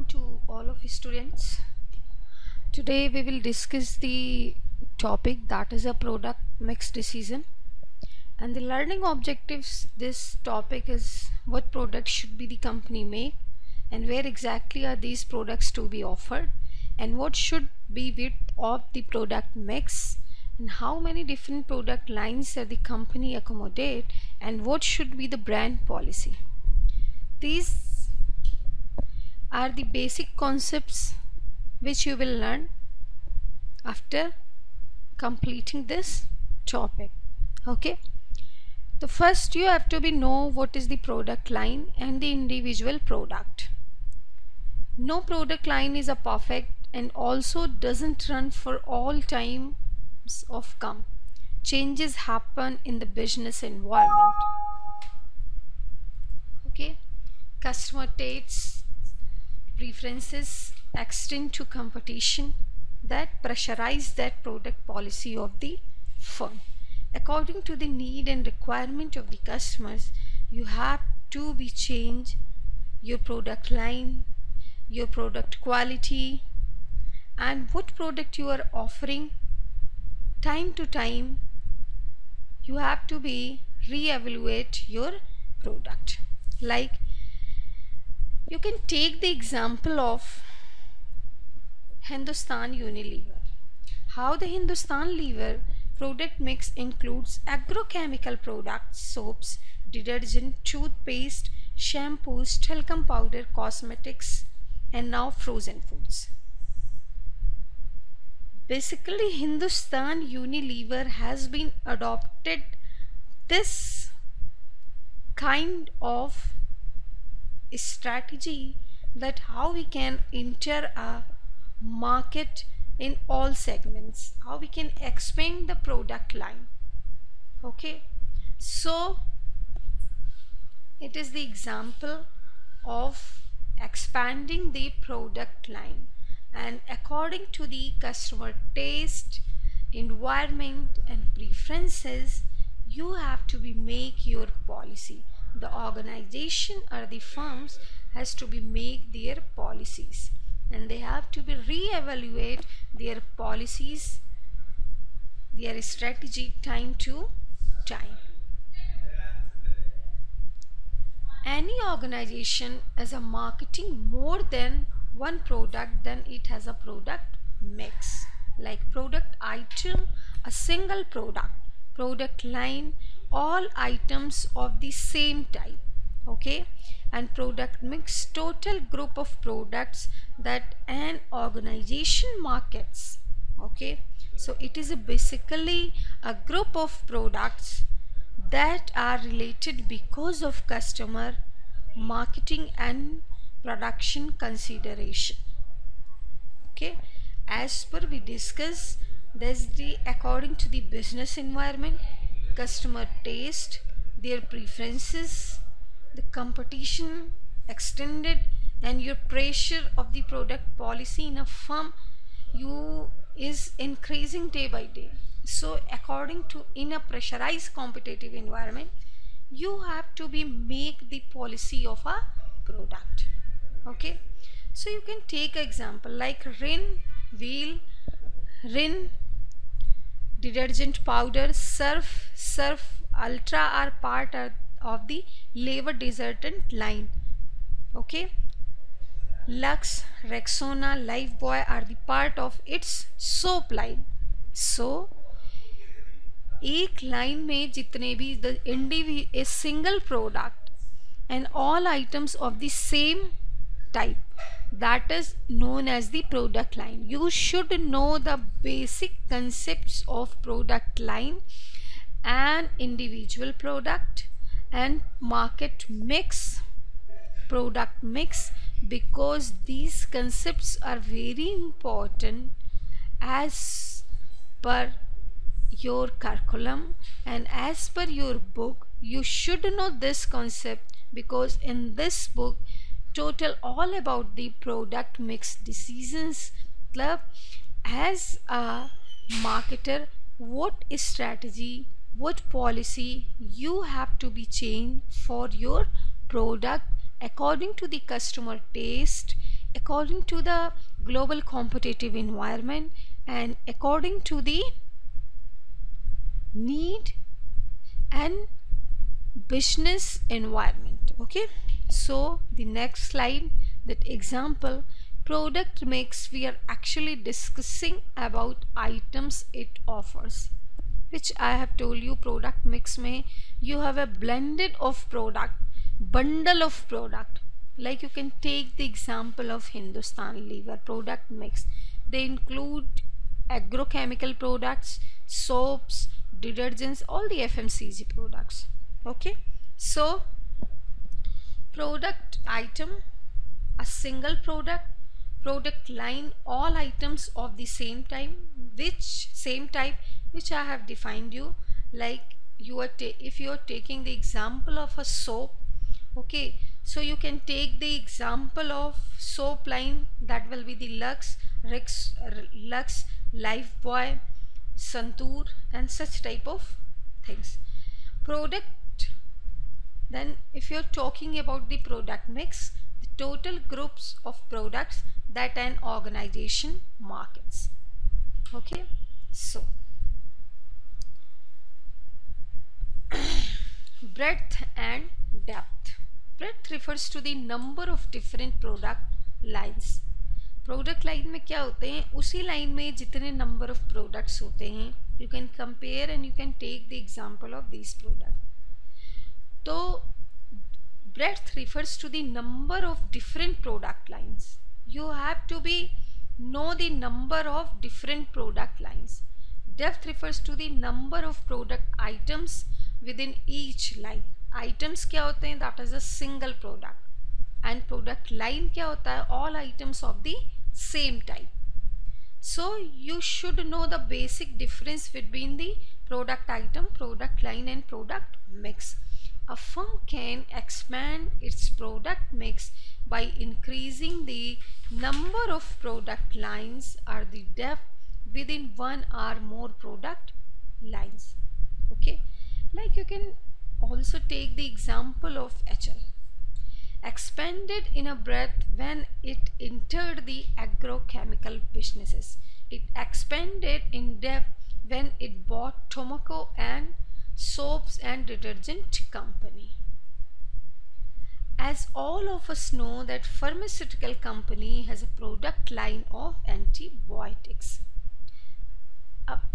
to all of students. Today we will discuss the topic that is a product mix decision, and the learning objectives. This topic is what products should be the company make, and where exactly are these products to be offered, and what should be width of the product mix, and how many different product lines are the company accommodate, and what should be the brand policy. These are the basic concepts which you will learn after completing this topic. Okay, the first you have to know what is the product line and the individual product. No product line is a perfect and also doesn't run for all times of come. Changes happen in the business environment. Okay, customer tastes, preferences extend to competition that pressurize that product policy of the firm. According to the need and requirement of the customers, you have to be change your product line, your product quality, and what product you are offering. Time to time you have to be re-evaluate your product. Like you can take the example of Hindustan Unilever. How the Hindustan Lever product mix includes agrochemical products, soaps, detergent, toothpaste, shampoos, talcum powder, cosmetics, and now frozen foods. Basically, Hindustan Unilever has been adopted this kind of strategy that how we can enter a market in all segments, how we can expand the product line. Okay, so it is the example of expanding the product line, and according to the customer taste, environment and preferences, you have to be make your policy. The organization or the firms has to be make their policies, and they have to be re-evaluate their policies, their strategy time to time. Any organization is a marketing more than one product, then it has a product mix. Like product item, a single product line, all items of the same type. Okay, and product mix, total group of products that an organization markets. Okay, so it is basically a group of products that are related because of customer marketing and production consideration. Okay, as per we discuss, there's the according to the business environment, customer taste, their preferences, the competition extended, and your pressure of the product policy in a firm you is increasing day by day. So according to in a pressurized competitive environment, you have to be make the policy of a product. Okay, so you can take example like Rin Wheel, Rin detergent powder, Surf Ultra are part of the Lever detergent line. Okay, Lux, Rexona, Lifebuoy are the part of its soap line. So एक line में जितने भी the a single product and all items of the same type, that is known as the product line. You should know the basic concepts of product line and individual product and market mix, product mix, because these concepts are very important as per your curriculum and as per your book. You should know this concept because in this book total all about the product mix decisions club. As a marketer, what strategy, what policy you have to be changed for your product according to the customer taste, according to the global competitive environment and according to the need and business environment. Okay, so the next slide, that example product mix, we are actually discussing about items it offers, which I have told you product mix may you have a blended of product, bundle of product. Like you can take the example of Hindustan Lever product mix. They include agrochemical products, soaps, detergents, all the FMCG products. Okay, so product item, a single product, product line, all items of the same type, which I have defined you. Like you are if you are taking the example of a soap, okay, so you can take the example of soap line, that will be the Lux, Lifebuoy, Santoor and such type of things. Product, then if you're talking about the product mix, the total groups of products that an organization markets. Okay, so breadth and depth. Breadth refers to the number of different product lines. Product line में क्या होते हैं, उसी line में जितने number of products होते हैं, you can compare and you can take the example of this product. तो breadth refers to the number of different product lines. You have to be know the number of different product lines. Depth refers to the number of product items within each line. Items क्या होते हैं, that is a single product. And product line क्या होता है, all items of the same type. So you should know the basic difference between the product item, product line and product mix. A firm can expand its product mix by increasing the number of product lines or the depth within one or more product lines. Okay, like you can also take the example of HL. Expanded in a breadth when it entered the agrochemical businesses. It expanded in depth when it bought Tomoko and soaps and detergent company. As all of us know that pharmaceutical company has a product line of antibiotics.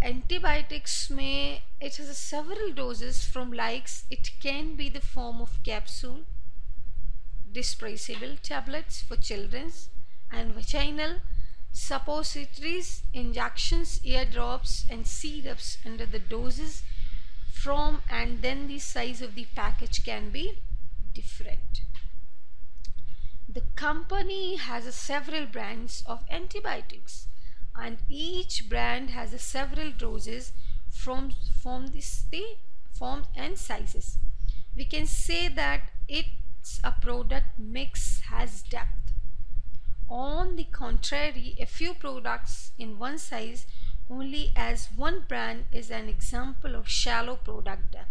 Antibiotics may, it has several doses from likes, it can be the form of capsule, dispersible tablets for children and vaginal suppositories, injections, ear drops and syrups under the doses from, and then the size of the package can be different. The company has several brands of antibiotics and each brand has several doses from the form and sizes. We can say that it's a product mix has depth. On the contrary, a few products in one size only as one brand is an example of shallow product depth.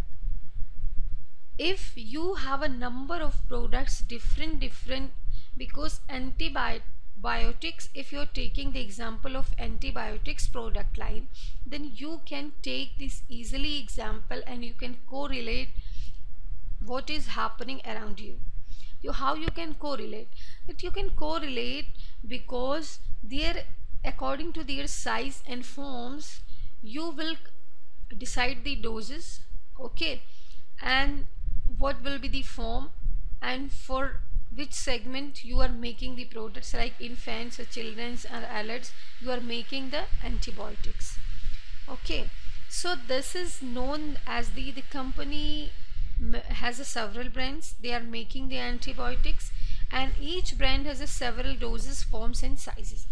If you have a number of products different because antibiotics, if you're taking the example of antibiotics product line, then you can take this easily example and you can correlate what is happening around you. How you can correlate? That you can correlate because their, according to their size and forms, you will decide the doses, okay, and what will be the form and for which segment you are making the products, like infants or children's or adults, you are making the antibiotics. Okay, so this is known as the company has several brands, they are making the antibiotics and each brand has several doses, forms and sizes.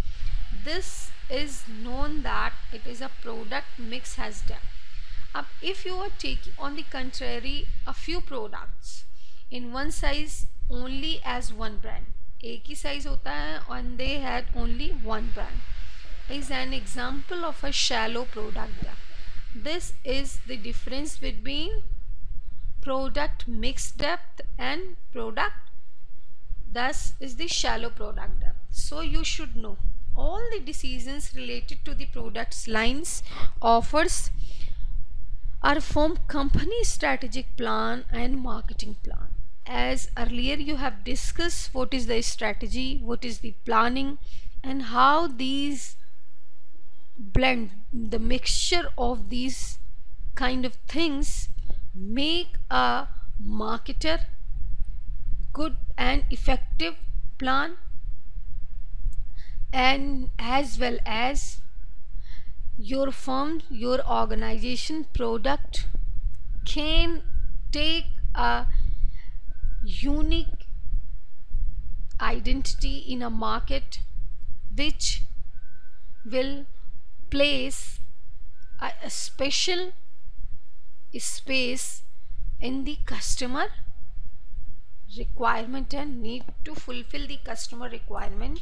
This is known that it is a product mix has depth. If you are taking on the contrary a few products in one size only as one brand, एक ही size होता है and they had only one brand, is an example of a shallow product depth. This is the difference between product mix depth and product, thus is the shallow product depth. So you should know all the decisions related to the products lines offers are from company strategic plan and marketing plan. As earlier you have discussed what is the strategy, what is the planning, and how these blend, the mixture of these kind of things make a marketer good and effective plan, and as well as your firm, your organization product can take a unique identity in a market which will place a special space in the customer requirement and need to fulfill the customer requirement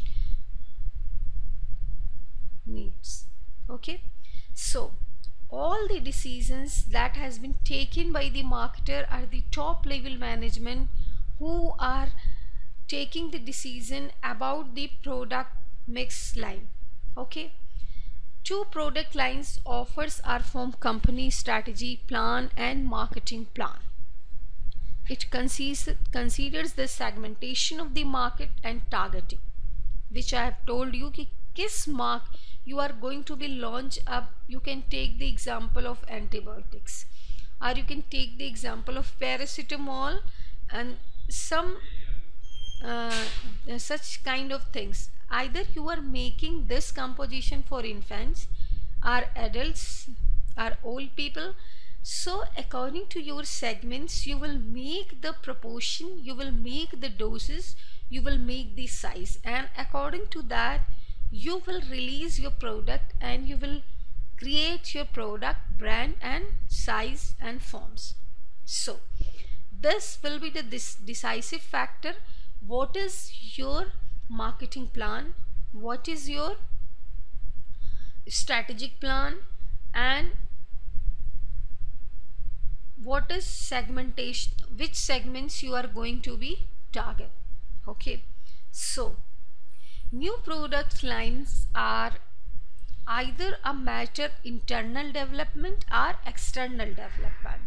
needs. Okay, so all the decisions that has been taken by the marketer are the top level management who are taking the decision about the product mix line. Okay, two product lines offers are from company strategy plan and marketing plan. It considers the segmentation of the market and targeting, which I have told you कि किस mark you are going to be launch up. You can take the example of antibiotics, or you can take the example of paracetamol and some such kind of things. Either you are making this composition for infants or adults or old people. So according to your segments you will make the proportion, you will make the doses, you will make the size, and according to that you will release your product and you will create your product brand and size and forms. So this will be the decisive factor. What is your marketing plan, what is your strategic plan, and what is segmentation, which segments you are going to be target. Okay, so new product lines are either a matter internal development or external development,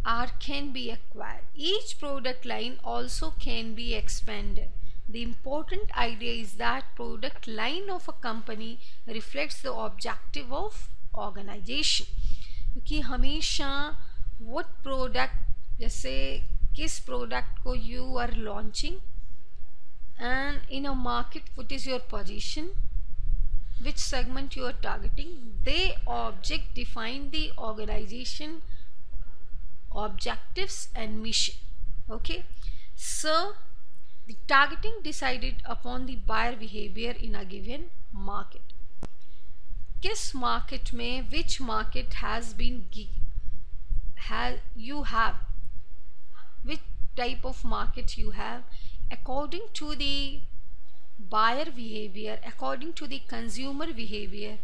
or can be acquired. Each product line also can be expanded. The important idea is that product line of a company reflects the objective of organization. क्योंकि हमेशा what product, जैसे किस product को you are launching, and in a market what is your position, which segment you are targeting, they object define the organization objectives and mission. Okay, so the targeting decided upon the buyer behavior in a given market. किस market में, which market has been you have, which type of market you have, according to the buyer behavior, according to the consumer behavior,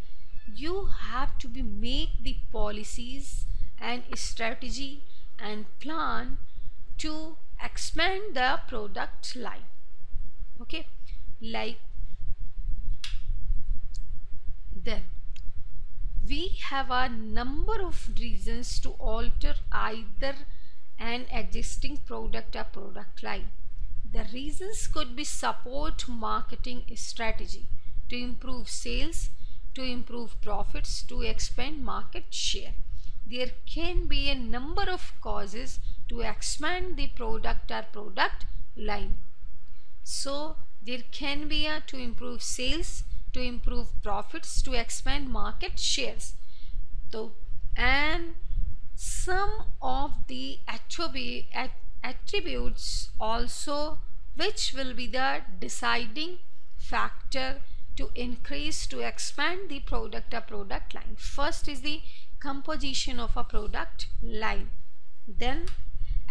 you have to be make the policies and strategy and plan to expand the product line. Okay, like then we have a number of reasons to alter either an existing product or product line. The reasons could be support marketing strategy, to improve sales, to improve profits, to expand market share. There can be a number of causes to expand the product or product line. So there can be a to improve sales, to improve profits, to expand market shares. So, and some of the attributes also which will be the deciding factor to increase, to expand the product or product line. First is the composition of a product line, then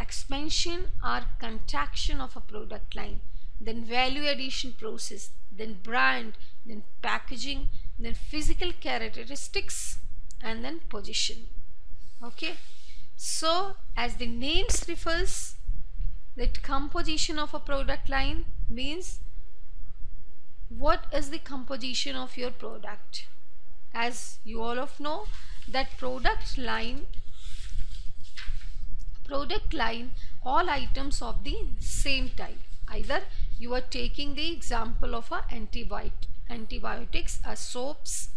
expansion or contraction of a product line, then value addition process, then brand, then packaging, then physical characteristics, and then position. Okay, so as the names refers, that composition of a product line means what is the composition of your product? As you all of know that product line, all items of the same type. Either you are taking the example of a antibiotics, soaps,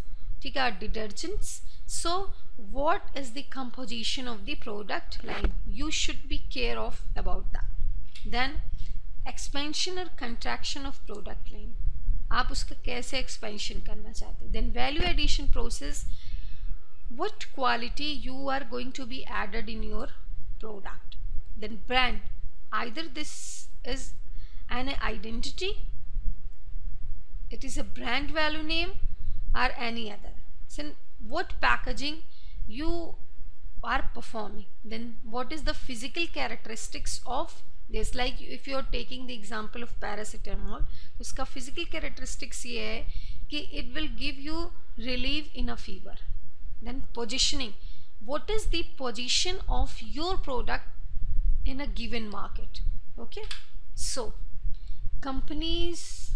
detergents. So what is the composition of the product line? You should be care of about that. Then expansion or contraction of product line, आप उसका कैसे expansion करना चाहते हैं. Then value addition process, what quality you are going to be added in your product. Then brand, either this is an identity, it is a brand value name, or any other. So what packaging you are performing. Then what is the physical characteristics of this? Like if you are taking the example of paracetamol, उसका physical characteristics ये है कि it will give you relief in a fever. Then positioning, what is the position of your product in a given market? Okay, so companies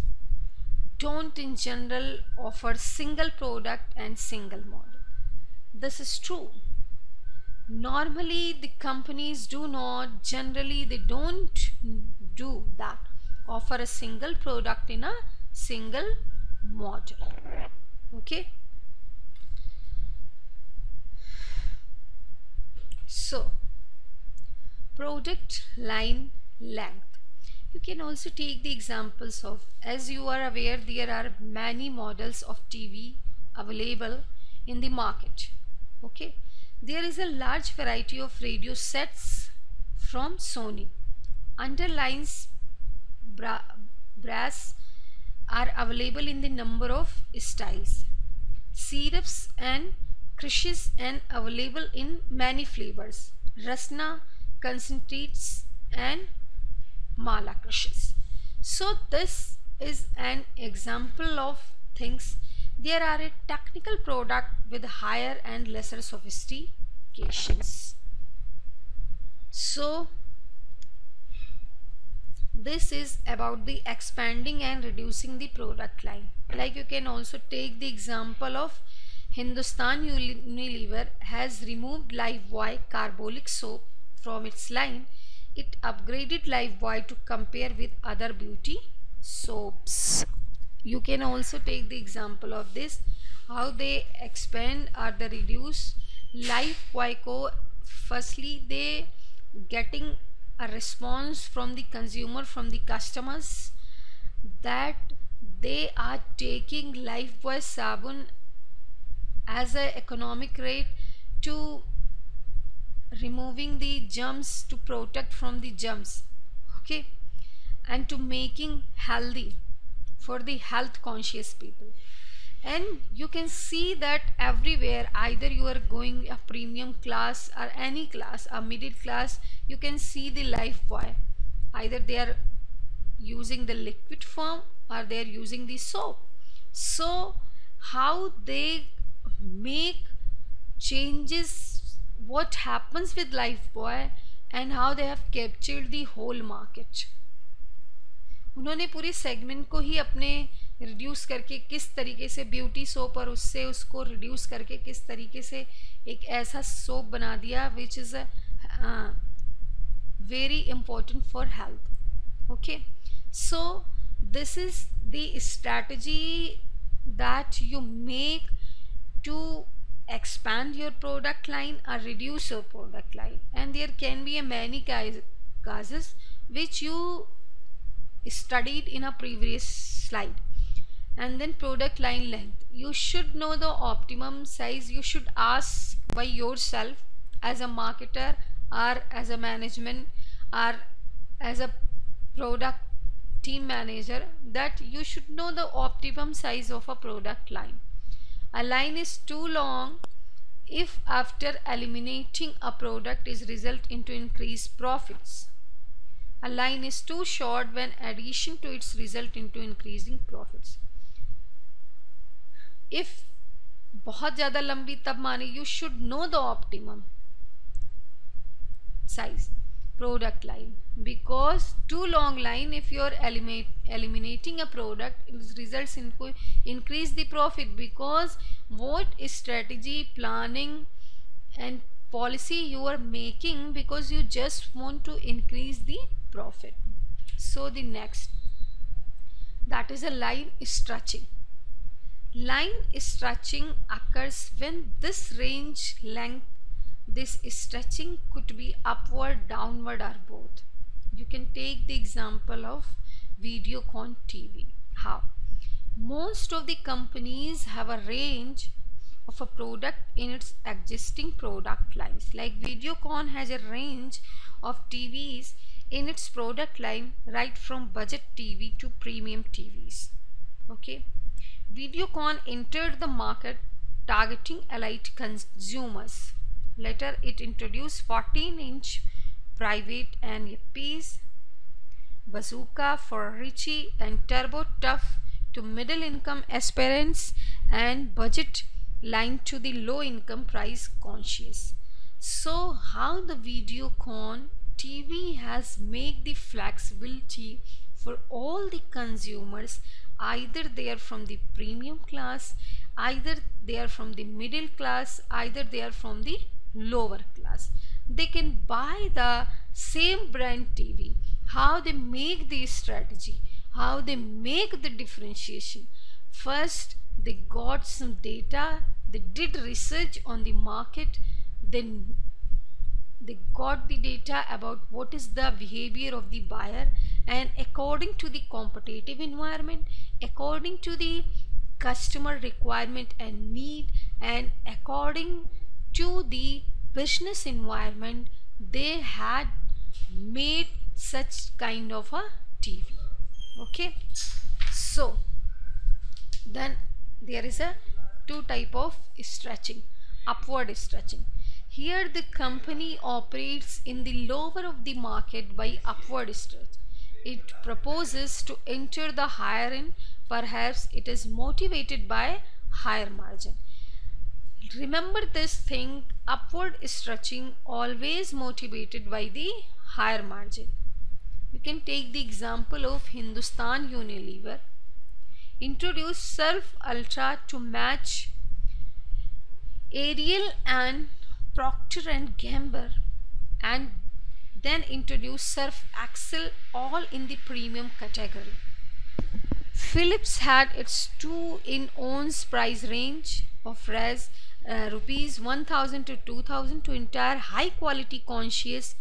don't in general offer single product and single model. This is true. Normally the companies do not, generally they don't do that, offer a single product in a single model. Okay, so product line length, you can also take the examples of, as you are aware, there are many models of TV available in the market. Okay, there is a large variety of radio sets from Sony. Underlines brass are available in the number of styles. Syrups and crushes and available in many flavors. Rasna, concentrates and mala crushes. So this is an example of things. There are a technical product with higher and lesser sophistications. So this is about the expanding and reducing the product line. Like you can also take the example of Hindustan Unilever has removed Lifebuoy carbolic soap from its line. It upgraded Lifebuoy to compare with other beauty soaps. You can also take the example of this, how they expand or they reduce. Lifebuoy को firstly they getting a response from the consumer, from the customers, that they are taking Lifebuoy sabun as a economic rate to removing the germs, to protect from the germs. Okay, and to making healthy for the health conscious people. And you can see that everywhere, either you are going a premium class or any class, a middle class, you can see the Lifebuoy, either they are using the liquid form or they are using the soap. So how they make changes, what happens with Lifebuoy, and how they have captured the whole market. उन्होंने पूरी segment को ही अपने reduce करके किस तरीके से beauty soap और उससे उसको रिड्यूस करके किस तरीके से एक ऐसा सोप बना दिया which is very important for health. Okay, so this is the strategy that you make to expand your product line or reduce your product line. And there can be a many cases which you studied in a previous slide. And then product line length, you should know the optimum size. You should ask by yourself as a marketer or as a management or as a product team manager, that you should know the optimum size of a product line. A line is too long if after eliminating a product is result into increased profits. A line is too short when addition to its result into increasing profits. If बहुत ज़्यादा लंबी तब माने, you should know the optimum size. product line, because too long line, if you are eliminating a product, it results in increase the profit, because what strategy, planning and policy you are making, because you just want to increase the profit. So the next, that is a line stretching. Line stretching occurs when this range length, this stretching could be upward, downward or both. You can take the example of Videocon TV. How? Most of the companies have a range of a product in its existing product lines. Like Videocon has a range of TVs in its product line, right from budget TV to premium TVs. Okay. Videocon entered the market targeting elite consumers. Later, it introduced 14-inch private and Yuppies, Bazooka for Richie, and Turbo Tough to middle income aspirants, and budget line to the low income price conscious. So how the Videocon TV has made the flexibility for all the consumers, either they are from the premium class, either they are from the middle class, either they are from the lower class. They can buy the same brand TV. How they make the strategy, how they make the differentiation. First, they got some data, they did research on the market, then they got the data about what is the behavior of the buyer, and according to the competitive environment, according to the customer requirement and need, and according to the business environment, they had made such kind of a TV. Okay, so then there is a two type of stretching. Upward stretching. Here the company operates in the lower of the market by upward stretch. It proposes to enter the higher end. Perhaps it is motivated by higher margin. Remember this thing, upward stretching always motivated by the higher margin. You can take the example of Hindustan Unilever. Introduced Surf Ultra to match Ariel and Procter and Gamble, and then introduced Surf Excel, all in the premium category. Philips had its 2-in-1 price range of rupees 1000 to 2000 to entire high quality conscious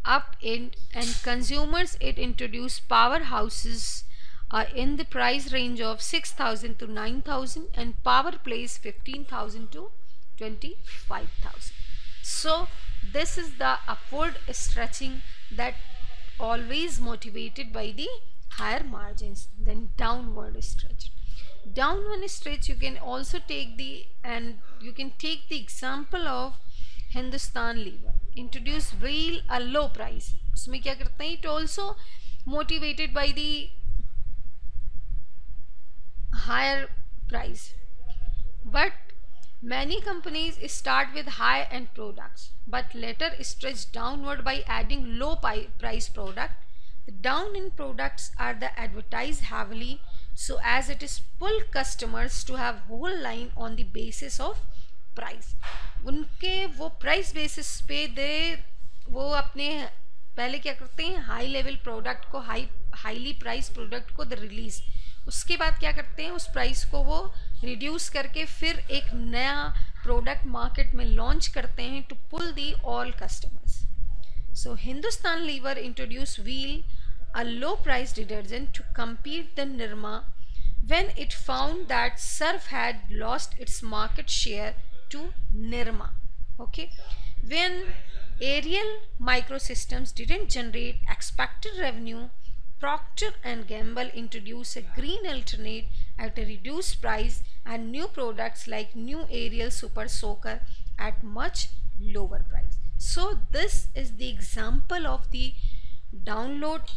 up end, and consumers it introduced powerhouses in the price range of 6000 to 9000, and power plays 15000 to 25000. So this is the upward stretching that always motivated by the higher margins. Then downward stretch. Downward stretch you can also take the example of Hindustan Lever. Introduce wheel a low price. उसमें क्या करते हैं? It also motivated by the higher price. But many companies start with high end products, but later stretch downward by adding low price product. The down end products are the advertised heavily, so as it is pull customers to have whole line on the basis of price. उनके वो price basis पे वो अपने पहले क्या करते हैं, high level product को हाईली प्राइस प्रोडक्ट को रिलीज, उसके बाद क्या करते हैं, उस प्राइस को वो रिड्यूस करके फिर एक नया प्रोडक्ट मार्केट में लॉन्च करते हैं to pull the all customers. So Hindustan Lever introduce Wheel, a low price detergent, to compete the Nirma when it found that Surf had lost its market share to Nirma. Okay, when Ariel Microsystems didn't generate expected revenue, Procter and Gamble introduced a green alternate at a reduced price and new products like new Ariel Super Soaker at much lower price. So this is the example of the downward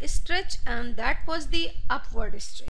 stretch, and that was the upward stretch.